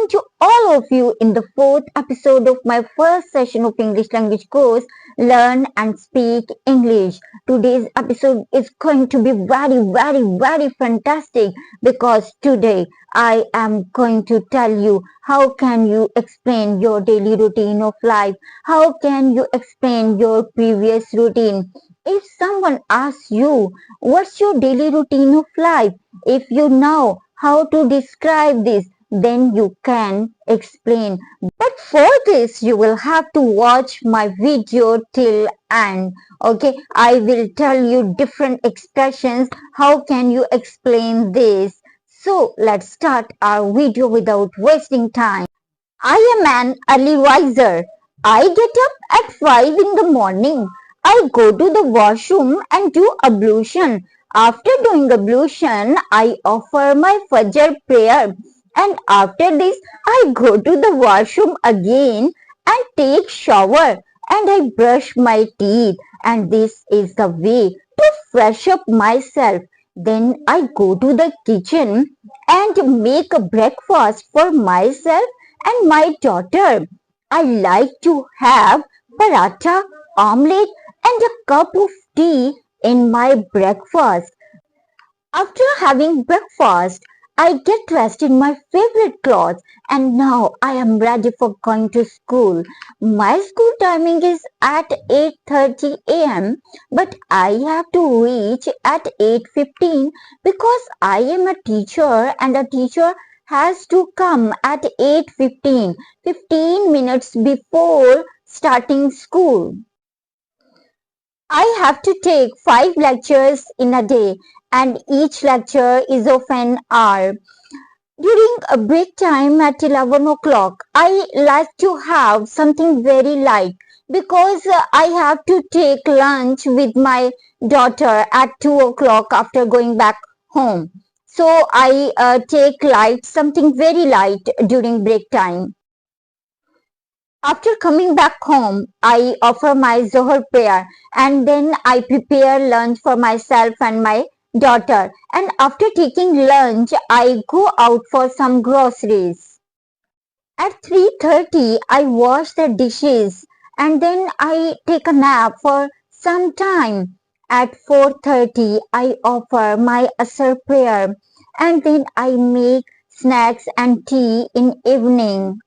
welcome to all of you in the fourth episode of my first session of English language course, Learn and Speak English. Today's episode is going to be very fantastic because today I am going to tell you how can you explain your daily routine of life, how can you explain your previous routine. If someone asks you, what's your daily routine of life? If you know how to describe this, then you can explain. But for this, you will have to watch my video till end. Okay, I will tell you different expressions. How can you explain this? So let's start our video without wasting time. I am an early riser. I get up at 5 in the morning. I go to the washroom and do ablution. After doing ablution, I offer my Fajr prayer. And after this, I go to the washroom again and take shower. And I brush my teeth. And this is the way to fresh up myself. Then I go to the kitchen and make a breakfast for myself and my daughter. I like to have paratha, omelette, and a cup of tea in my breakfast. After having breakfast, I get dressed in my favorite clothes and now I am ready for going to school. My school timing is at 8:30 a.m. but I have to reach at 8:15 because I am a teacher and a teacher has to come at 8:15, 15 minutes before starting school. I have to take 5 lectures in a day and each lecture is of an hour. During a break time at 11 o'clock, I like to have something very light because I have to take lunch with my daughter at 2 o'clock after going back home. So I take something very light during break time. After coming back home, I offer my Zohar prayer and then I prepare lunch for myself and my daughter. And after taking lunch, I go out for some groceries. At 3:30, I wash the dishes and then I take a nap for some time. At 4:30, I offer my Asr prayer and then I make snacks and tea in evening.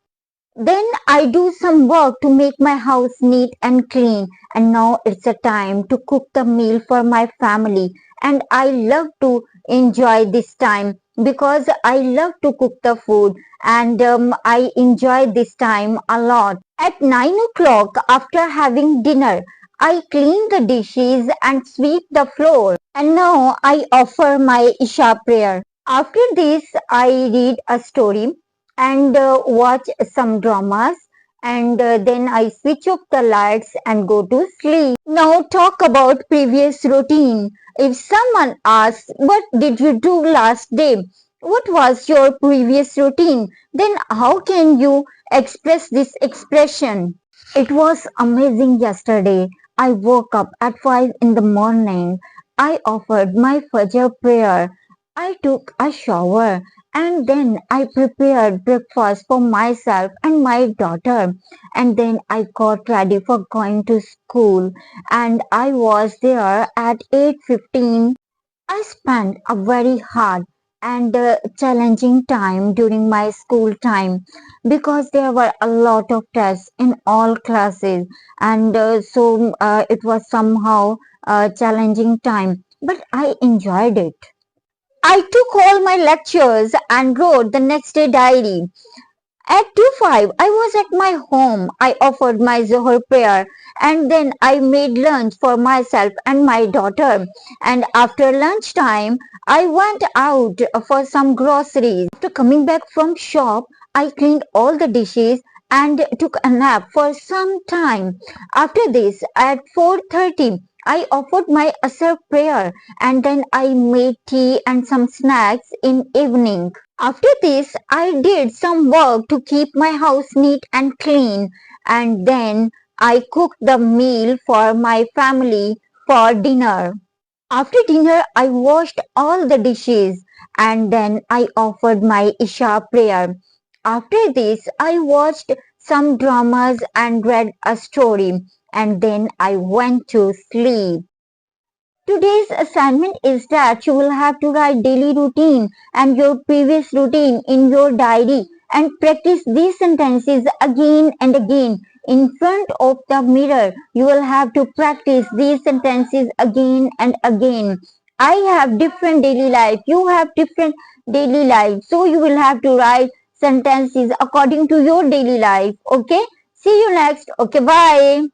Then I do some work to make my house neat and clean. And now it's a time to cook the meal for my family. And I love to enjoy this time because I love to cook the food and I enjoy this time a lot. At 9 o'clock after having dinner, I clean the dishes and sweep the floor. And now I offer my Isha prayer. After this, I read a story and watch some dramas and then I switch off the lights and go to sleep. Now talk about previous routine. If someone asks, what did you do last day? What was your previous routine? Then how can you express this expression? It was amazing yesterday. I woke up at 5 in the morning. I offered my Fajr prayer. I took a shower and then I prepared breakfast for myself and my daughter. And then I got ready for going to school and I was there at 8:15. I spent a very hard and challenging time during my school time because there were a lot of tests in all classes and so it was somehow a challenging time, but I enjoyed it. I took all my lectures and wrote the next day diary. At 2:05, I was at my home. I offered my Zohar prayer and then I made lunch for myself and my daughter. And after lunchtime, I went out for some groceries. After coming back from shop, I cleaned all the dishes and took a nap for some time. After this, at 4:30, I offered my Asr prayer and then I made tea and some snacks in evening. After this, I did some work to keep my house neat and clean and then I cooked the meal for my family for dinner. After dinner, I washed all the dishes and then I offered my Isha prayer. After this, I watched some dramas and read a story, and then I went to sleep. Today's assignment is that you will have to write daily routine and your previous routine in your diary and practice these sentences again and again in front of the mirror. You will have to practice these sentences again and again. I have different daily life. You have different daily life. So you will have to write sentences according to your daily life. Okay. See you next. Okay. Bye.